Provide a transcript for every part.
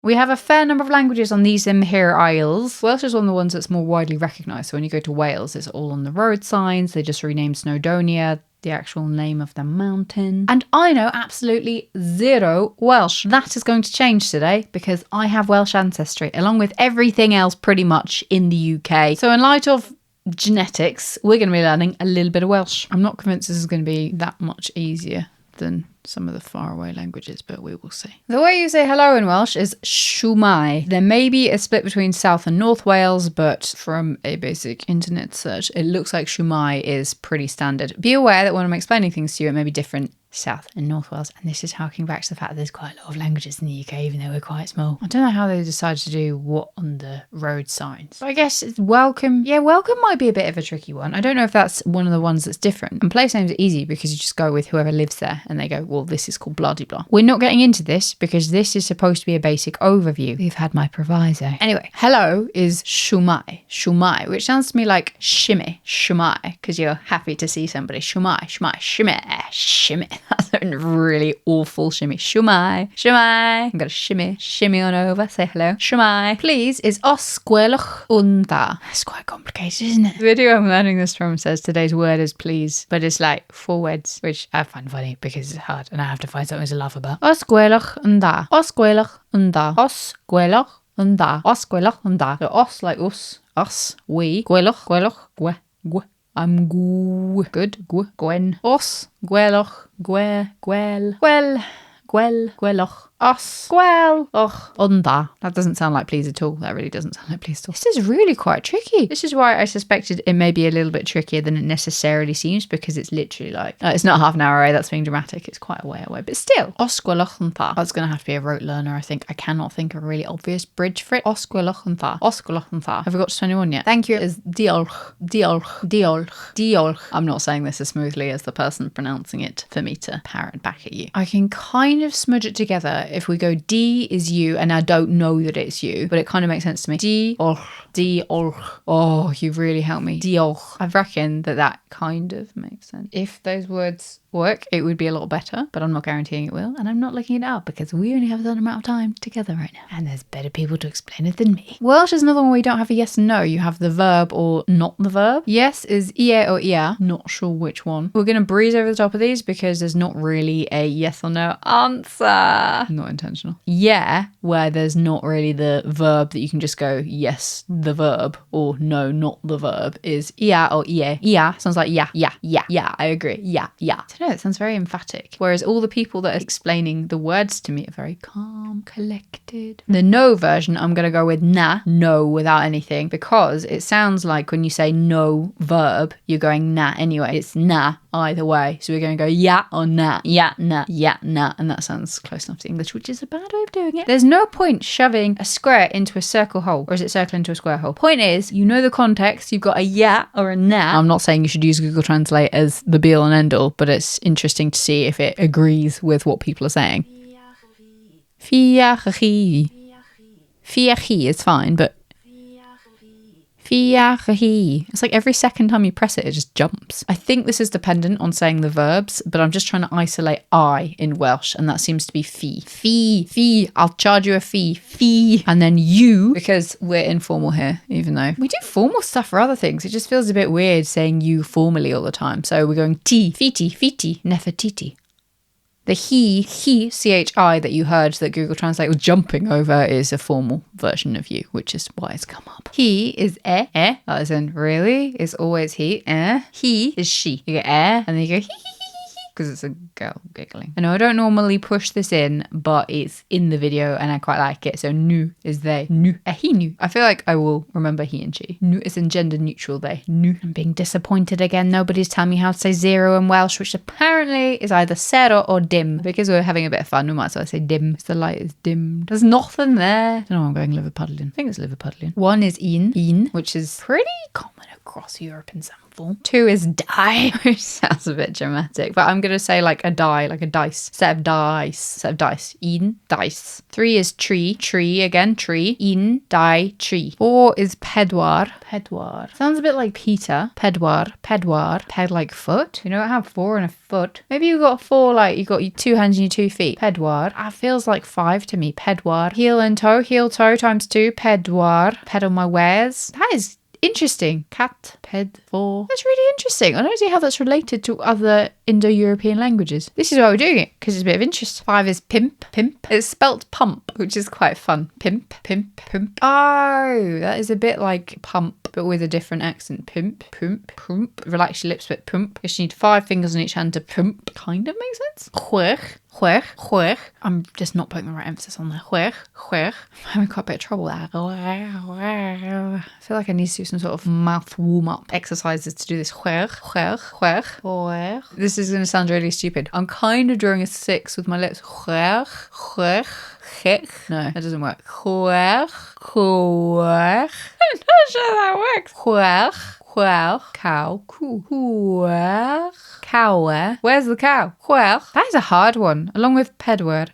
We have a fair number of languages on these here isles. Welsh is one of the ones that's more widely recognised. So when you go to Wales, it's all on the road signs. They just renamed Snowdonia, the actual name of the mountain. And I know absolutely zero Welsh. That is going to change today because I have Welsh ancestry, along with everything else pretty much in the UK. So in light of genetics, we're going to be learning a little bit of Welsh. I'm not convinced this is going to be that much easier than some of the faraway languages, but we will see. The way you say hello in Welsh is shwmai. There may be a split between South and North Wales, but from a basic internet search, it looks like shwmai is pretty standard. Be aware that when I'm explaining things to you, it may be different South and North Wales, and this is harking back to the fact that there's quite a lot of languages in the UK, even though we're quite small. I don't know how they decided to do what on the road signs. But I guess it's welcome. Yeah, welcome might be a bit of a tricky one. I don't know if that's one of the ones that's different. And place names are easy because you just go with whoever lives there and they go, well, this is called blah de blah. We're not getting into this because this is supposed to be a basic overview. We've had my proviso. Anyway, hello is shumai, shumai, which sounds to me like shimmy, shumai, because you're happy to see somebody. Shumai, shumai, shimmy, shimmy. That's a really awful shimmy. Shumai, shumai. I'm gonna shimmy on over, say hello. Shumai. Please is os gwelwch unda. That's quite complicated, isn't it? The video I'm learning this from says today's word is please, but it's like 4 words, which I find funny because it's hard and I have to find something to laugh about. Os gwelwch unda. Os gwelwch unda. Os gwelwch unda. Os gwelwch unda. So os like us, we. Gwelwch, gwe. I'm good, gwen. Os, gwelwch, gwelwch. Os, gwelwch, unda. That doesn't sound like please at all. That really doesn't sound like please at all. This is really quite tricky. This is why I suspected it may be a little bit trickier than it necessarily seems, because it's literally like, it's not half an hour away, that's being dramatic. It's quite a way away, but still. Os, gwelwch, unda. That's going to have to be a rote learner, I think. I cannot think of a really obvious bridge for it. Os, gwelwch, unda. Os, gwelwch, unda. Have we got to 21 yet? Thank you is diolch. I'm not saying this as smoothly as the person pronouncing it for me to parrot back at you. I can kind of smudge it together. If we go D is you, and I don't know that it's you, but it kind of makes sense to me. Diolch. Oh, you really helped me. Diolch. I reckon that kind of makes sense. If those words work, it would be a lot better, but I'm not guaranteeing it will, and I'm not looking it up because we only have a certain amount of time together right now, and there's better people to explain it than me. Welsh is another one where you don't have a yes and no. You have the verb or not the verb. Yes is ie or ia, not sure which one. We're going to breeze over the top of these because there's not really a yes or no answer. Not intentional. Yeah, where there's not really the verb that you can just go yes, the verb, or no, not the verb, is ia or ie. Ia sounds like yeah, I agree, yeah. I don't know, it sounds very emphatic. Whereas all the people that are explaining the words to me are very calm, collected. The no version, I'm going to go with na, no, without anything, because it sounds like when you say no verb, you're going na anyway. It's na either way. So we're going to go yeah or na, yeah, na, and that sounds close enough to English, which is a bad way of doing it. There's no point shoving a square into a circle hole, or is it circle into a square hole? Point is, you know the context, you've got a yeah or a na. I'm not saying you should use Google Translate as the be all and end all, but it's interesting to see if it agrees with what people are saying. Fiachi is fine, but fiachi. It's like every second time you press it, it just jumps. I think this is dependent on saying the verbs, but I'm just trying to isolate I in Welsh, and that seems to be fee. Fee. I'll charge you a fee. Fee. And then you, because we're informal here, even though we do formal stuff for other things. It just feels a bit weird saying you formally all the time. So we're going ti, fiti, nefertiti. The he, C-H-I that you heard that Google Translate was jumping over is a formal version of you, which is why it's come up. He is as in really, is always he. He is she. You get and then you go he, because it's a girl giggling. I know I don't normally push this in, but it's in the video and I quite like it. So nu is they. Nu. He nu. I feel like I will remember he and she. Nu is in gender neutral they. Nu. I'm being disappointed again. Nobody's telling me how to say zero in Welsh, which apparently is either zero or dim. Because we're having a bit of fun, we might as well say dim. The light is dimmed. There's nothing there. I don't know, I'm going Liverpudlian. I think it's Liverpudlian. One is in, which is pretty common across Europe in some mouthful. 2 is die, which sounds a bit dramatic, but I'm going to say like a die, like a dice. Set of dice. In, dice. 3 is tree again, tree. In, die, tree. 4 is pedwar. Sounds a bit like Peter. Pedwar. Ped like foot. You know, I have 4 and a foot. Maybe you got 4, like you got your 2 hands and your 2 feet. Pedwar. That feels like 5 to me. Pedwar. Heel toe times 2. Pedwar. Pedal my wares. That is interesting. Cat, ped, 4. That's really interesting. I don't see how that's related to other Indo-European languages. This is why we're doing it, because it's a bit of interest. 5 is pimp. It's spelt pump, which is quite fun. Pimp. Oh, that is a bit like pump, but with a different accent. Pimp. Relax your lips, but pump. Because you need 5 fingers on each hand to pump. Kind of makes sense. Huer. I'm just not putting the right emphasis on there. Huer. I'm having quite a bit of trouble there. I feel like I need to do some sort of mouth warm-up exercises to do this. Huer. This is going to sound really stupid. I'm kind of drawing a 6 with my lips. Huer. No, that doesn't work. Huer. I'm not sure that works. Huer. Cow. Huer. Cow. Where's the cow? Huer. That is a hard one. Along with pedder.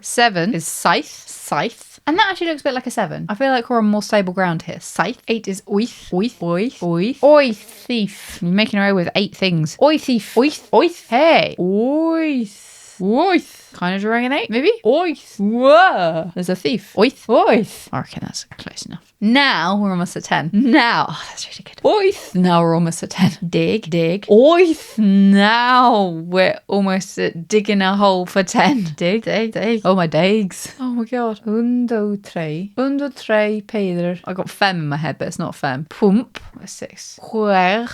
7 is scythe. And that actually looks a bit like a 7. I feel like we're on more stable ground here. Scythe. 8 is oith. Oi, thief. You're making away with 8 things. Oi, thief. Oith. Hey. Oith. Kind of drawing an 8, maybe? Oith. Whoa. There's a thief. Oith. I reckon that's close enough. Now we're almost at 10. That's really good. Oith. Now we're almost at 10. Dig. Oith. Now we're almost at digging a hole for 10. Dig. Oh, my digs. Oh my god. Undo tre, peder. I got fem in my head, but it's not fem. Pump. 6. Quer.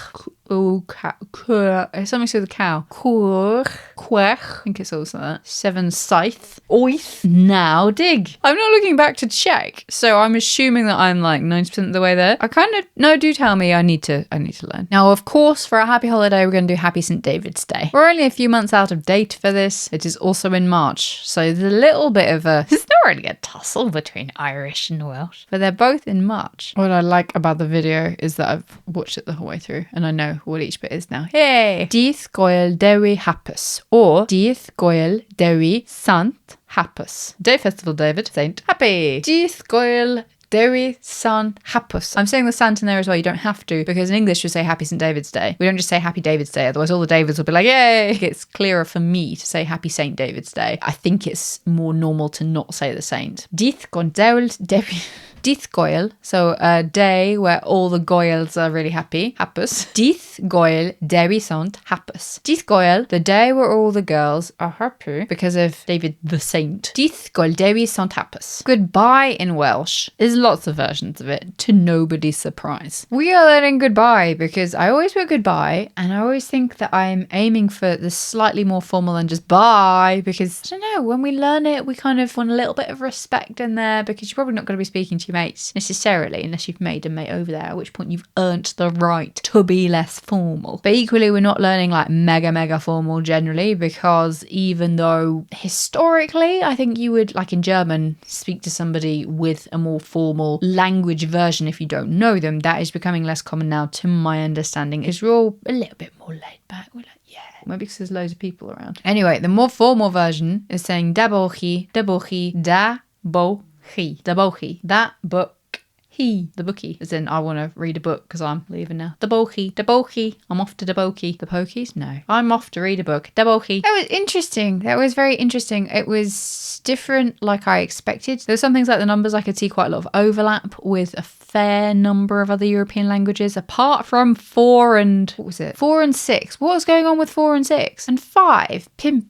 It's something to do with the cow. Quer. I think it's also that. 7 scythe. Oith. Now dig. I'm not looking back to check, so I'm assuming that I'm like 90% of the way there. I kind of no. Do tell me I need to learn. Now, of course, for our happy holiday, we're going to do Happy St. David's Day. We're only a few months out of date for this. It is also in March, so there's a little bit of a. It's not really a tussle between Irish and Welsh, but they're both in March. What I like about the video is that I've watched it the whole way through, and I know what each bit is now. Hey! Dydd Goel Dewi Hapus, or Dydd Goel Dewi Sant Hapus. Day Festival David, Saint Happy. Dydd Goel Dewi Sant Hapus. I'm saying the Sant in there as well. You don't have to, because in English we say Happy St. David's Day. We don't just say Happy David's Day, otherwise all the Davids will be like, yay! It's clearer for me to say Happy St. David's Day. I think it's more normal to not say the saint. Dydd Goel Dewi. Dydd Goel, so a day where all the Goels are really happy. Hapus. Dydd Goel Dewi Sant Hapus. Dydd Goel, the day where all the girls are happy because of David the Saint. Dydd Goel Dewi Sant Hapus. Goodbye in Welsh. There's lots of versions of it, to nobody's surprise. We are learning goodbye because I always put goodbye, and I always think that I'm aiming for the slightly more formal than just bye, because I don't know, when we learn it, we kind of want a little bit of respect in there, because you're probably not going to be speaking to your mates necessarily unless you've made a mate over there, at which point you've earned the right to be less formal. But equally, we're not learning like mega formal generally, because even though historically I think you would, like in German, speak to somebody with a more formal language version if you don't know them, that is becoming less common now, to my understanding. Is we're all a little bit more laid back. We're like, yeah, maybe because there's loads of people around. Anyway, the more formal version is saying da bochi, da bochi, da bochi, da bochi, that book. He, the bookie, as in I want to read a book because I'm leaving now. The bochi, I'm off to the bokie. The pokies? No. I'm off to read a book. The bochi. That was interesting. That was very interesting. It was different like I expected. There were some things like the numbers I could see quite a lot of overlap with a fair number of other European languages, apart from 4 and... what was it? 4 and 6. What was going on with 4 and 6? And 5. Pimp.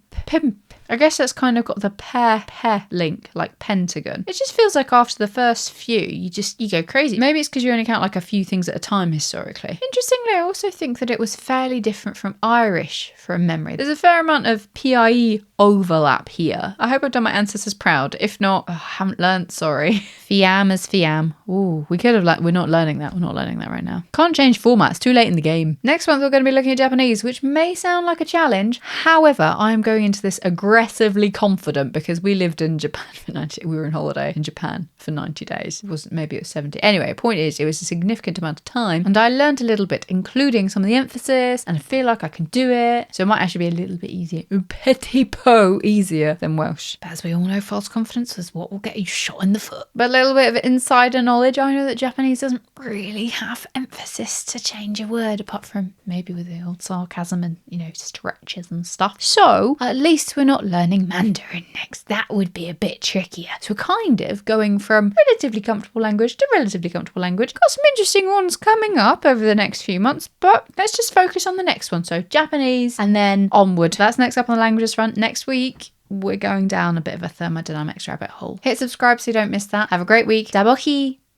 I guess that's kind of got the pair link, like pentagon. It just feels like after the first few, you go crazy. Maybe it's because you only count like a few things at a time historically. Interestingly, I also think that it was fairly different from Irish from memory. There's a fair amount of PIE overlap here. I hope I've done my ancestors proud. If not, I haven't learnt, sorry. Fiam is fiam. Ooh, we could have we're not learning that. We're not learning that right now. Can't change formats, too late in the game. Next month we're going to be looking at Japanese, which may sound like a challenge. However, I'm going into this aggressive aggressively confident because we lived in Japan for 90. We were on holiday in Japan for 90 days. Maybe it was 70. Anyway, point is, it was a significant amount of time, and I learned a little bit, including some of the emphasis, and I feel like I can do it. So it might actually be a little bit easier, un petit peu easier than Welsh. But as we all know, false confidence is what will get you shot in the foot. But a little bit of insider knowledge, I know that Japanese doesn't really have emphasis to change a word, apart from maybe with the old sarcasm and, stretches and stuff. So at least we're not learning Mandarin next. That would be a bit trickier. So we're kind of going from relatively comfortable language to relatively comfortable language. Got some interesting ones coming up over the next few months, but let's just focus on the next one. So Japanese and then onward. That's next up on the languages front. Next week, we're going down a bit of a thermodynamics rabbit hole. Hit subscribe so you don't miss that. Have a great week. Dabohi!